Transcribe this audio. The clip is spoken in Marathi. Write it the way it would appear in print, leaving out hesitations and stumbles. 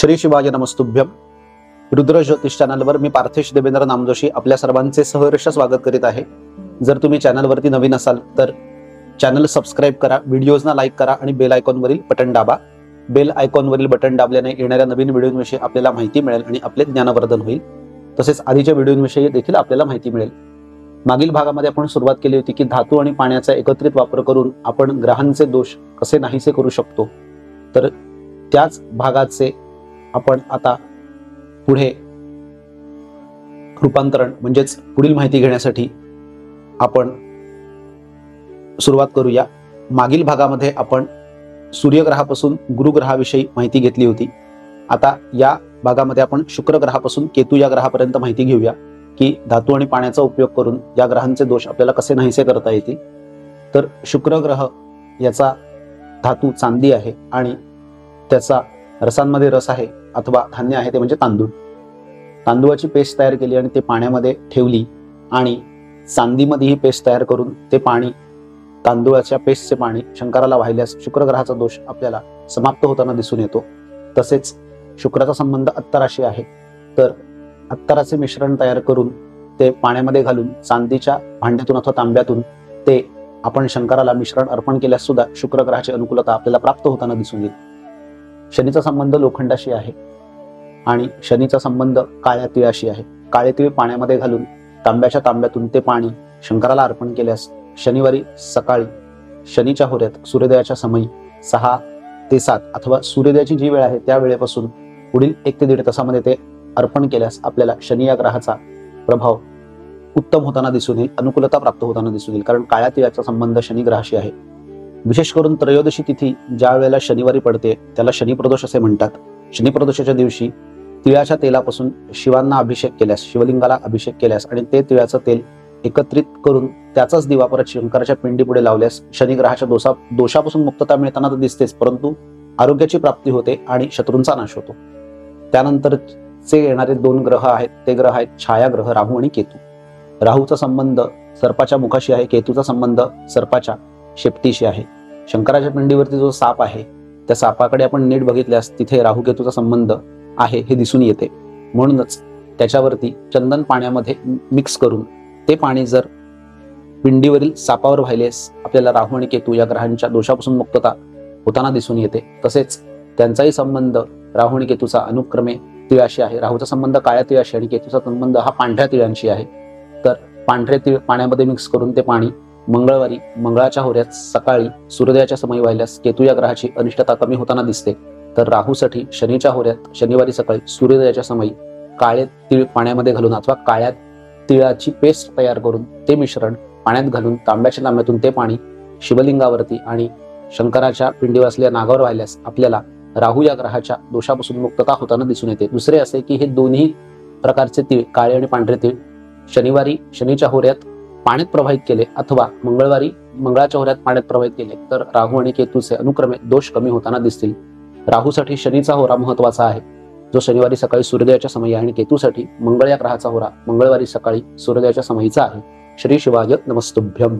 श्री शिवाय नमस्तुभ्यम. रुद्र ज्योतिष चॅनलवर मी पार्थेश देवेंद्र नामजोशी आपल्या सर्वांचे सहर्ष स्वागत करीत आहे. जर तुम्ही चॅनलवरती नवीन असाल तर चॅनल सबस्क्राईब करा, व्हिडिओजना लाईक करा आणि बेल आयकॉनवरील बटन दाबा. बेल आयकॉनवरील बटन दाबल्याने येणाऱ्या नवीन व्हिडिओंविषयी आपल्याला माहिती मिळेल आणि आपले ज्ञानवर्धन होईल. तसेच आधीच्या व्हिडिओंविषयी देखील आपल्याला माहिती मिळेल. मागील भागामध्ये आपण सुरुवात केली होती की धातू आणि पाण्याचा एकत्रित वापर करून आपण ग्रहांचे दोष कसे नाहीसे करू शकतो. तर त्याच भागाचे आपण आता पुढे रूपांतरण म्हणजेच पुढील माहिती घेण्यासाठी आपण सुरुवात करूया. मागील भागामध्ये आपण सूर्यग्रहापासून गुरुग्रहाविषयी माहिती घेतली होती. आता या भागामध्ये आपण शुक्र ग्रहापासून केतू या ग्रहापर्यंत माहिती घेऊया की धातू आणि पाण्याचा उपयोग करून या ग्रहांचे दोष आपल्याला कसे नाहीसे करता येतील. तर शुक्र ग्रह याचा धातू चांदी आहे आणि त्याचा रसांमध्ये रस आहे अथवा धान्य आहे ते म्हणजे तांदूळ. तांदूळाची पेस्ट तयार केली आणि ते पाण्यामध्ये ठेवली आणि चांदीमध्ये ही पेस्ट तयार करून ते पाणी, तांदूळाच्या पेस्टचे पाणी शंकराला वाहिल्यास शुक्र ग्रहाचा दोष आपल्याला समाप्त होताना दिसून येतो. तसेच शुक्राचा संबंध अत्तराशी आहे. तर अत्तराचे मिश्रण तयार करून ते पाण्यामध्ये घालून चांदीच्या भांड्यातून अथवा तांब्यातून ते आपण शंकराला मिश्रण अर्पण केल्यास सुद्धा शुक्र ग्रहाची अनुकूलता आपल्याला प्राप्त होताना दिसून येईल. शनीचा संबंध लोखंडाशी आहे आणि शनीचा संबंध काळ्या तिळाशी आहे. काळे तीळ पाण्यामध्ये घालून तांब्यातून ते पाणी शंकराला अर्पण केल्यास शनिवारी सकाळी शनीच्या होऱ्यात सूर्योदयाच्या समयी 6 ते 7 अथवा सूर्योदयाची जी वेळ आहे त्या वेळेपासून पुढील 1 ते 1.5 तासामध्ये ते अर्पण केल्यास आपल्याला शनी या ग्रहाचा प्रभाव उत्तम होताना दिसून येईल, अनुकूलता प्राप्त होताना दिसून येईल. कारण काळ्या तिळाचा संबंध शनी ग्रहाशी आहे. विशेष करून त्रयोदशी तिथी ज्या वेळेला शनिवारी पडते त्याला शनिप्रदोष असे म्हणतात. शनिप्रदोषाच्या दिवशी तिळाच्या तेलापासून शिवांना अभिषेक केल्यास, शिवलिंगाला अभिषेक केल्यास आणि ते तिळाचं तेल एकत्रित करून त्याचाच दिवा परत शंकराच्या पिंडी पुढे लावल्यास शनिग्रहाच्या दोषापासून मुक्तता मिळताना तर दिसतेच, परंतु आरोग्याची प्राप्ती होते आणि शत्रूंचा नाश होतो. त्यानंतरचे येणारे 2 ग्रह आहेत ते ग्रह आहेत छायाग्रह राहू आणि केतू. राहूचा संबंध सर्पाच्या मुखाशी आहे, केतूचा संबंध सर्पाच्या शेपटीशी आहे. शंकराच्या पिंडीवरती जो साप आहे त्या सापाकडे आपण नीट बघितल्यास तिथे राहू केतूचा संबंध आहे हे दिसून येते. म्हणूनच त्याच्यावरती चंदन पाण्यामध्ये मिक्स करून ते पाणी जर पिंडीवरील सापावर वाहिलेस आपल्याला राहू आणि केतू या ग्रहांच्या दोषापासून मुक्तता होताना दिसून येते. तसेच त्यांचाही संबंध राहू आणि केतूचा अनुक्रमे तिळाशी आहे. राहूचा संबंध काळ्या तिळाशी आणि केतूचा संबंध हा पांढऱ्या तिळांशी आहे. तर पांढरे तीळ पाण्यामध्ये मिक्स करून ते पाणी मंगळवारी मंगळाच्या होऱ्यात सकाळी सूर्योदयाच्या समयी वाहिल्यास केतू या ग्रहाची अनिष्टता कमी होताना दिसते. तर राहूसाठी शनीच्या होऱ्यात शनिवारी सकाळी सूर्योदयाच्या समयी काळे तीळ पाण्यामध्ये घालून अथवा काळ्या तिळाची पेस्ट तयार करून ते मिश्रण पाण्यात घालून तांब्यातून ते पाणी शिवलिंगावरती आणि शंकराच्या पिंडीवर असलेल्या नागावर वाहिल्यास आपल्याला राहू या ग्रहाच्या दोषापासून मुक्तता होताना दिसून येते. दुसरे असे की हे दोन्ही प्रकारचे तीळ, काळे आणि पांढरे तीळ, शनिवारी शनीच्या होऱ्यात पाण्यात प्रवाहित केले अथवा मंगळवारी मंगळाच्या होऱ्यात पाण्यात प्रवाहित केले तर राहू आणि केतूचे अनुक्रमे दोष कमी होताना दिसतील. राहूसाठी शनीचा होरा महत्वाचा आहे जो शनिवारी सकाळी सूर्योदयाच्या समयी आहे आणि केतूसाठी मंगळ या ग्रहाचा होरा मंगळवारी सकाळी सूर्योदयाच्या समयीचा आहे. श्री शिवाय नमस्तुभ्यम.